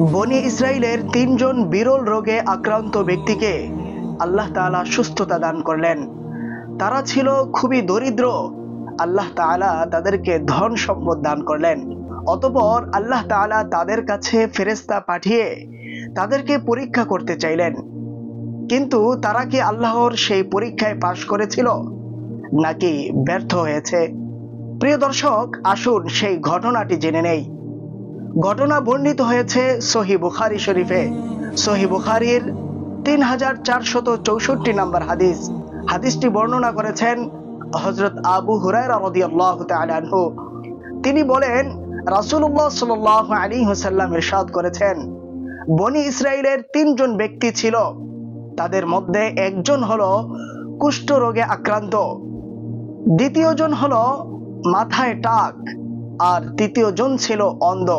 বনি ইসরাইলের ৩ জন বিরল রোগে আক্রান্ত ব্যক্তিকে আল্লাহ তাআলা সুস্থতা দান করলেন। তারা ছিল খুবই দরিদ্র। আল্লাহ তাআলা তাদেরকে ধন সম্পদ দান করলেন। অতঃপর আল্লাহ তাআলা তাদের কাছে ফেরেশতা পাঠিয়ে তাদেরকে পরীক্ষা করতে চাইলেন। কিন্তু তারা কি আল্লাহর সেই পরীক্ষায় পাশ করেছিল নাকি ব্যর্থ হয়েছে? প্রিয় দর্শক, আসুন সেই ঘটনাটি জেনে নেই। ঘটনা বর্ণিত হয়েছে সহিহ বুখারী শরীফে। সহিহ বুখারীর 3464 নম্বর হাদিস। হাদিসটি বর্ণনা করেছেন হযরত আবু হুরায়রা রাদিয়াল্লাহু তাআলা আনহু। তিনি বলেন, রাসূলুল্লাহ সাল্লাল্লাহু আলাইহি ওয়াসাল্লাম ইরশাদ করেছেন, বনি ইসরাইলের ৩ জন ব্যক্তি ছিল। তাদের মধ্যে একজন হলো কুষ্ঠ রোগে আক্রান্ত, দ্বিতীয় জন হলো মাথায় টাক, আর তৃতীয় জন ছিল অন্ধ।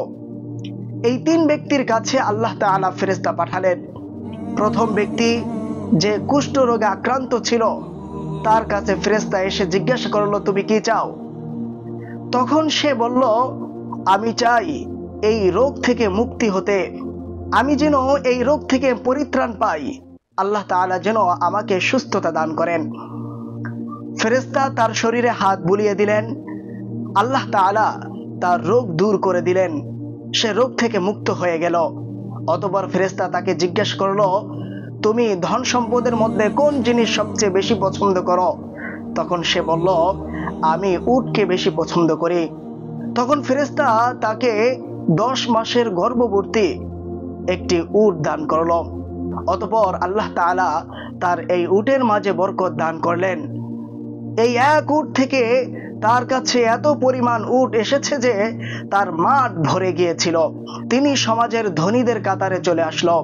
এই ৩ ব্যক্তির কাছে আল্লাহ তাআলা ফেরেশতা পাঠালেন। প্রথম ব্যক্তি যে কুষ্ঠ রোগে আক্রান্ত ছিল, তার কাছে ফেরেশতা এসে জিজ্ঞাসা করলো, তুমি কি চাও? তখন সে বলল, আমি চাই এই রোগ থেকে মুক্তি হতে, আমি যেন এই রোগ থেকে পরিত্রাণ পাই, আল্লাহ তাআলা যেন আমাকে সুস্থতা দান করেন। ফেরেশতা তার শরীরে হাত বুলিয়ে দিলেন, আল্লাহ তাআলা তার রোগ দূর করে দিলেন, সে রোগ থেকে মুক্ত হয়ে গেল। অতঃপর ফেরেশতা তাকে জিজ্ঞাসা করলো, তুমি ধন সম্পদের মধ্যে কোন জিনিস সবচেয়ে বেশি পছন্দ করো? তখন সে বলল, আমি উটকে বেশি পছন্দ করি। তখন ফেরেশতা তাকে 10 মাসের গর্ভবতী একটি উট দান করলো। অতঃপর আল্লাহ তাআলা তার এই উটের মাঝে বরকত দান করলেন। এই এক উট থেকে তার কাছে এত পরিমাণ উট এসেছে যে তার মাঠ ভরে গিয়েছিল। তিনি সমাজের ধনীদের কাতারে চলে আসলো।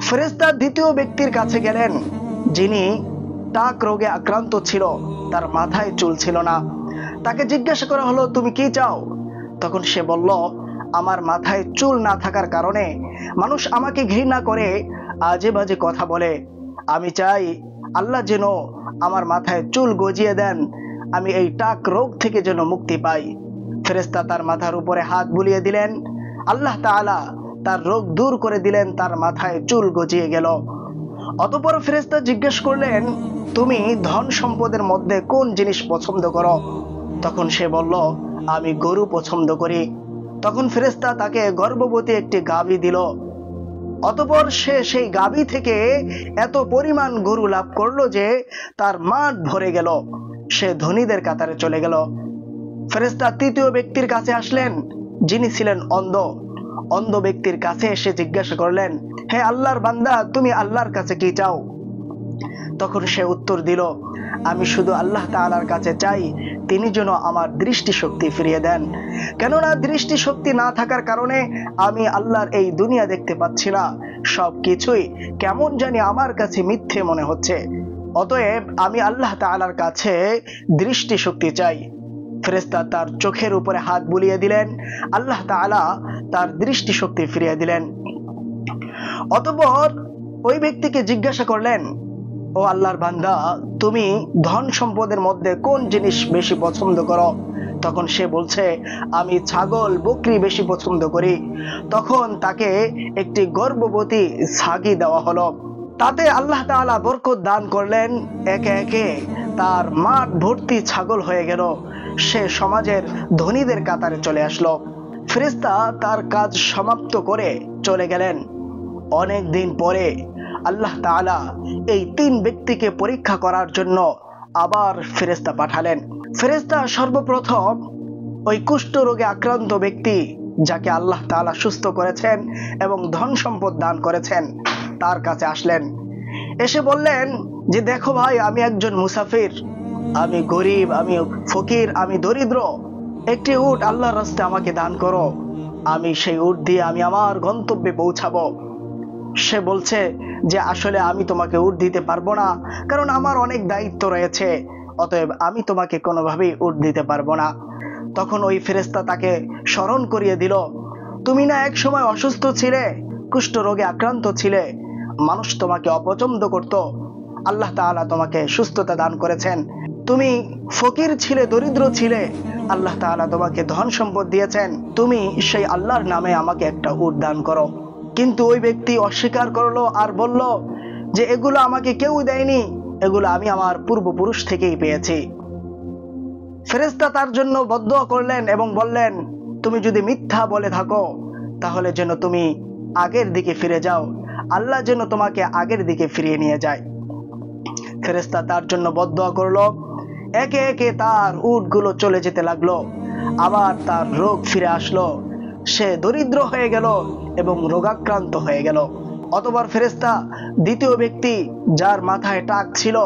ফেরেশতা দ্বিতীয় ব্যক্তির কাছে গেলেন, যিনি টাক রোগে আক্রান্ত ছিল, তার মাথায় চুল ছিল না। তাকে জিজ্ঞাসা করা হলো, তুমি কি চাও? তখন সে বলল, আমার মাথায় চুল না থাকার কারণে মানুষ আমাকে ঘৃণা করে, আজে বাজে কথা বলে। আমি চাই আল্লাহ যেন আমার মাথায় চুল গজিয়ে দেন, আমি এই টাক রোগ থেকে যেন মুক্তি পাই। ফেরেশতা তার মাথার উপরে হাত বুলিয়ে দিলেন, আল্লাহ তাআলা তার রোগ দূর করে দিলেন, তার মাথায় চুল গজিয়ে গেল। অতঃপর ফেরেশতা জিজ্ঞেস করলেন, তুমি ধন সম্পদের মধ্যে কোন জিনিস পছন্দ করো? তখন সে বলল, আমি গরু পছন্দ করি। তখন ফেরেশতা তাকে গর্ভবতী একটি গাভী দিল। অতঃপর সে সেই গাভী থেকে এত পরিমাণ গরু লাভ করলো যে তার মাঠ ভরে গেল। সে ধনীদের কাতারে চলে গেল। ফেরেশতা তৃতীয় ব্যক্তির কাছে আসলেন, যিনি ছিলেন অন্ধ। অন্ধ ব্যক্তির কাছে এসে জিজ্ঞাসা করলেন, হে আল্লাহর বান্দা, তুমি আল্লাহর কাছে কি চাও? তখন সে উত্তর দিল, আমি শুধু আল্লাহ তাআলার কাছে চাই তিনি যেন আমার দৃষ্টিশক্তি ফিরিয়ে দেন। কেননা দৃষ্টিশক্তি না থাকার কারণে আমি আল্লাহর এই দুনিয়া দেখতে পাচ্ছি না, সব কিছুই কেমন জানি আমার কাছে মিথ্যে মনে হচ্ছে। অতএব আমি আল্লাহ তাআলার কাছে দৃষ্টিশক্তি চাই। ফেরেশতা তার চোখের উপরে হাত বুলিয়ে দিলেন, আল্লাহ তাআলা তার দৃষ্টিশক্তি ফিরিয়ে দিলেন। অতঃপর ওই ব্যক্তিকে জিজ্ঞাসা করলেন, ও আল্লাহর বান্দা, তুমি ধন সম্পদের মধ্যে কোন জিনিস বেশি পছন্দ করো? তখন সে বলছে, আমি ছাগল বকরি বেশি পছন্দ করি। তখন তাকে একটি গর্ভবতী ছাগি দেওয়া হলো। তাতে আল্লাহ তাআলা বরকত দান করলেন। একে একে তার মাঠ ভর্তি ছাগল হয়ে গেল। সে সমাজের ধনীদের কাতারে চলে আসলো। ফেরেশতা তার কাজ সমাপ্ত করে চলে গেলেন। অনেক দিন পরে আল্লাহ তাআলা এই ৩ ব্যক্তিকে পরীক্ষা করার জন্য আবার ফেরেশতা পাঠালেন। ফেরেশতা সর্বপ্রথম ওই কুষ্ঠ রোগে আক্রান্ত ব্যক্তি, যাকে আল্লাহ তাআলা সুস্থ করেছেন এবং ধন সম্পদ দান করেছেন, তার কাছে আসলেন। এসে বললেন যে, দেখো ভাই, আমি একজন মুসাফির, আমি গরিব, আমি ফকির, আমি দরিদ্র। একটি উট আল্লাহর রাস্তায় আমাকে দান করো, আমি সেই উট দিয়ে আমি আমার গন্তব্যে পৌঁছাবো। সে বলছে যে, আসলে আমি তোমাকে উট দিতে পারবো না, কারণ আমার অনেক দায়িত্ব রয়েছে, অতএব আমি তোমাকে কোনোভাবেই উট দিতে পারবো না। তখন ওই ফেরেশতা তাকে স্মরণ করিয়ে দিল, তুমি না এক সময় অসুস্থ ছিলে, কুষ্ঠ রোগে আক্রান্ত ছিলে, মানুষ তোমাকে অপছন্দ করত, আল্লাহ তাআলা তোমাকে সুস্থতা দান করেছেন। তুমি ফকির ছিলে, দরিদ্র ছিলে, আল্লাহ তাআলা তোমাকে ধন সম্পদ দিয়েছেন, তুমি সেই আল্লাহর নামে আমাকে একটা উট দান করো। কিন্তু ওই ব্যক্তি অস্বীকার করলো আর বলল যে এগুলো আমাকে কেউ দেয়নি, এগুলো আমি আমার পূর্বপুরুষ থেকেই পেয়েছি। ফেরেশতা তার জন্য বদদুয়া করলেন এবং বললেন, তুমি যদি মিথ্যা বলে থাকো তাহলে যেন তুমি আগের দিকে ফিরে যাও, আল্লাহ যেন তোমাকে আগের দিকে ফিরিয়ে নিয়ে যায়। ফেরেশতা তার জন্য বদদুয়া করলো। একে একে তার উটগুলো চলে যেতে লাগলো, আবার তার রোগ ফিরে আসলো, সে দরিদ্র হয়ে গেল এবং রোগাক্রান্ত হয়ে গেল। অতঃপর ফেরেশতা দ্বিতীয় ব্যক্তি যার মাথায় টাক ছিল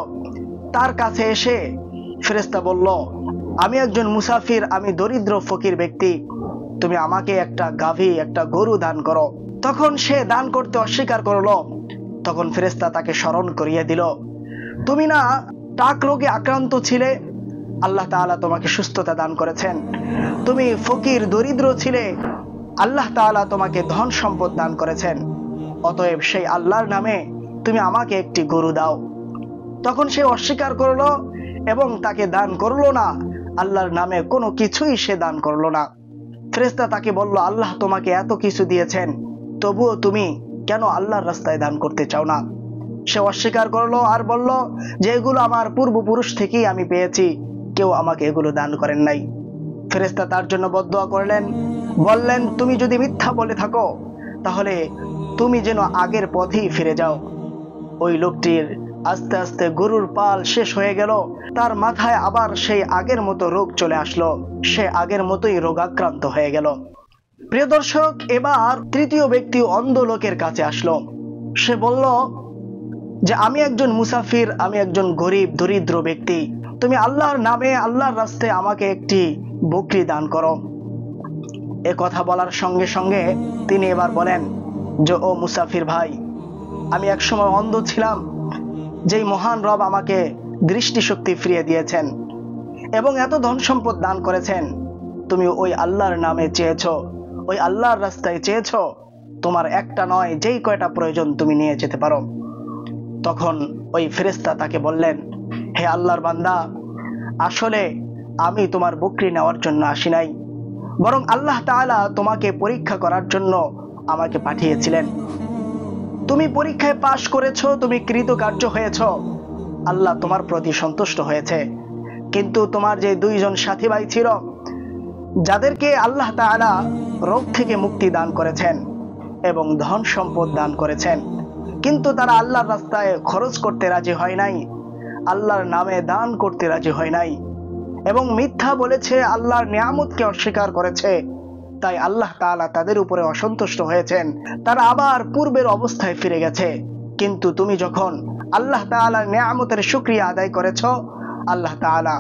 তার কাছে এসে ফেরেশতা বলল, আমি একজন মুসাফির, আমি দরিদ্র ফকির ব্যক্তি, তুমি আমাকে একটা গাভী, একটা গরু দান করো। তখন সে দান করতে অস্বীকার করলো। তখন ফেরেশতা তাকে স্মরণ করিয়ে দিল, তুমি না টাক রোগে আক্রান্ত ছিলে, আল্লাহ তাআলা তোমাকে সুস্থতা দান করেছেন। তুমি ফকির দরিদ্র ছিলে, আল্লাহ তাআলা তোমাকে ধন সম্পদ দান করেছেন। অতএব সেই আল্লাহর নামে তুমি আমাকে একটি গরু দাও। তখন সে অস্বীকার করলো এবং তাকে দান করলো না, আল্লাহর নামে কোনো কিছুই সে দান করলো না। ফেরেশতা তাকে বলল, আল্লাহ তোমাকে এত কিছু দিয়েছেন, তবুও তুমি কেন আল্লাহর রাস্তায় দান করতে চাও না? সে অস্বীকার করলো আর বলল যে এগুলো আমার পূর্বপুরুষ থেকেই আমি পেয়েছি, কেউ আমাকে এগুলো দান করেন নাই। ফেরেশতা তার জন্য বদদুয়া করলেন, বললেন, তুমি যদি মিথ্যা বলে থাকো তাহলে তুমি যেন আগের পথেই ফিরে যাও। ওই লোকটির আস্তে আস্তে গরুর পাল শেষ হয়ে গেল, তার মাথায় আবার সেই আগের মতো রোগ চলে আসলো, সে আগের মতোই রোগাক্রান্ত হয়ে গেল। প্রিয় দর্শক, এবার তৃতীয় ব্যক্তি অন্ধ লোকের কাছে আসলো। সে বলল যে আমি একজন মুসাফির, আমি একজন গরিব দরিদ্র ব্যক্তি, তুমি আল্লাহর নামে আল্লাহর রাস্তায় আমাকে একটি বকরি দান করো। এ কথা বলার সঙ্গে সঙ্গে তিনি এবার বলেন যে ও মুসাফির ভাই, আমি একসময় অন্ধ ছিলাম, যেই মহান রব আমাকে দৃষ্টিশক্তি ফিরিয়ে দিয়েছেন এবং এত ধন সম্পদ দান করেছেন, তুমি ওই আল্লাহর নামে চেয়েছো, ওই আল্লাহর রাস্তায় চেয়েছো, তোমার একটা নয় যেই কয়টা প্রয়োজন তুমি নিয়ে যেতে পারো। তখন ওই ফেরেশতা তাকে বললেন, হে আল্লাহর বান্দা, আসলে আমি তোমার বকরি নেওয়ার জন্য আসি নাই, বরং আল্লাহ তাআলা তোমাকে পরীক্ষা করার জন্য আমাকে পাঠিয়েছিলেন। তুমি পরীক্ষায় পাশ করেছো, তুমি কৃতকার্য হয়েছো, আল্লাহ তোমার প্রতি সন্তুষ্ট হয়েছে। কিন্তু তোমার যে দুইজন সাথী ভাই ছিল, যাদেরকে আল্লাহ তাআলা রোগ থেকে মুক্তি দান করেছেন এবং ধন সম্পদ দান করেছেন, কিন্তু তারা আল্লাহর রাস্তায় খরচ করতে রাজি হয় নাই, আল্লাহর নামে দান করতে রাজি হয় নাই এবং মিথ্যা বলেছে, আল্লাহর নিয়ামতকে অস্বীকার করেছে, তাই আল্লাহ তাআলা তাদের উপরে অসন্তুষ্ট হয়েছেন, তারা আবার পূর্বের অবস্থায় ফিরে গেছে। কিন্তু তুমি যখন আল্লাহ তাআলার নিয়ামতের শুকরিয়া আদায় করেছো, আল্লাহ তাআলা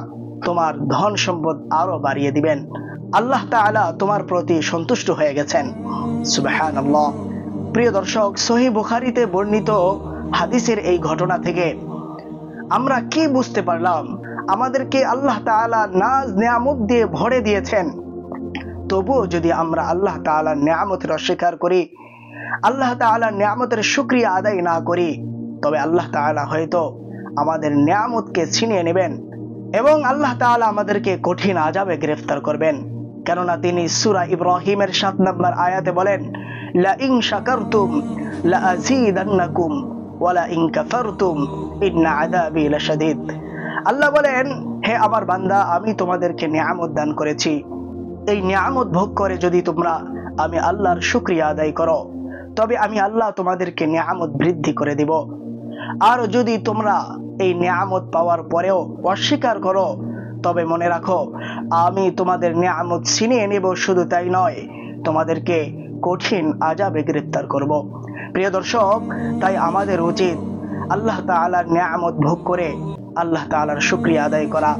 তোমার ধন সম্পদ আরো বাড়িয়ে দিবেন, আল্লাহ তাআলা তোমার প্রতি সন্তুষ্ট হয়ে গেছেন। সুবহানাল্লাহ। প্রিয় দর্শক, সহিহ বুখারীতে বর্ণিত হাদিসের এই ঘটনা থেকে আমরা কি বুঝতে পারলাম? আমাদেরকে আল্লাহ তাআলা নাজ নিয়ামত দিয়ে ভরে দিয়েছেন, তবুও যদি আমরা আল্লাহ তাআলার নিয়ামতের অস্বীকার করি, আল্লাহ তাআলার নিয়ামতের শুকরিয়া আদায় না করি, তবে আল্লাহ তাআলা হয়তো আমাদের নিয়ামতকে ছিনিয়ে নেবেন এবং আল্লাহ তাআলা আমাদেরকে কঠিন আযাবে গ্রেফতার করবেন। কেননা তিনি সূরা ইব্রাহিমের 7 নম্বর আয়াতে বলেন, লা ইন শাকারতুম লা আযীদান্নাকুম ওয়া লা ইন কাফারতুম ইন্না আযাবি লাশাদীদ। আল্লাহ বলেন, হে আমার বান্দা, আমি তোমাদেরকে নিয়ামত দান করেছি, এই নিয়ামত ভোগ করে যদি তোমরা আমি আল্লাহর শুকরিয়া আদায় করো, তবে আমি আল্লাহ তোমাদেরকে নিয়ামত বৃদ্ধি করে দিব। আর যদি তোমরা এই নিয়ামত পাওয়ার পরেও অস্বীকার করো, তবে মনে রাখো আমি তোমাদের নিয়ামত ছিনিয়ে নেব, শুধু তাই নয়, তোমাদেরকে কঠিন আযাবে গ্রেফতার করব। প্রিয় দর্শক, তাই আমাদের উচিত আল্লাহ তাআলার নিয়ামত ভোগ করে আল্লাহ তাআলার শুকরিয়া আদায় করা।